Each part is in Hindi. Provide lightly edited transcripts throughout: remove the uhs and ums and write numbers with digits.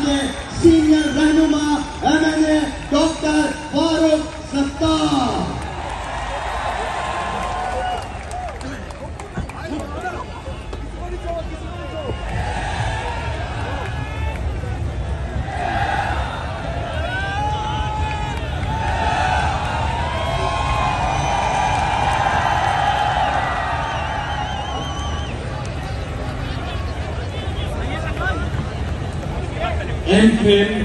के सीनियर रहनुमा MLA doctor Farooq Sattar. And then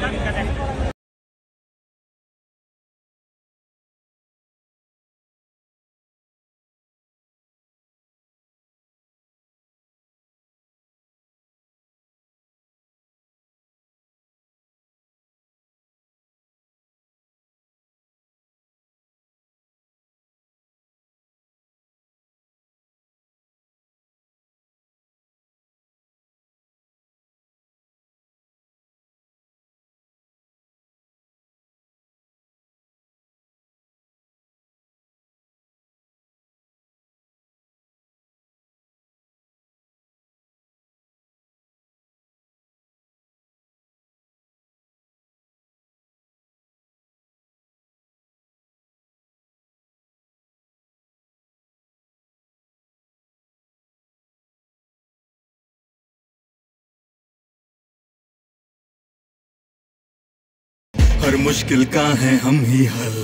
हर मुश्किल का है हम ही हल,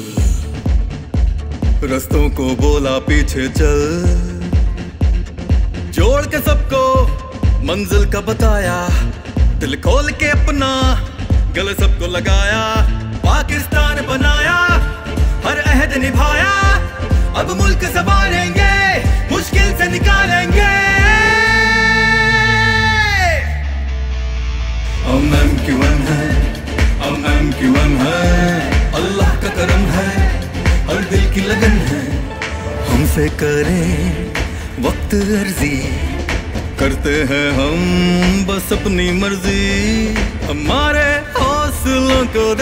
रस्तों को बोला पीछे चल, जोड़ के सबको मंजिल का बताया, दिल खोल के अपना गले सबको लगाया, पाकिस्तान बनाया, हर अहद निभाया, अब मुल्क संभालेंगे, मुश्किल से निकालेंगे। हम MQM है, हम MQM है, अल्लाह का करम है, हर दिल की लगन है, हमसे करें वक्त अर्जी, करते हैं हम बस अपनी मर्जी, हमारे हौसलों को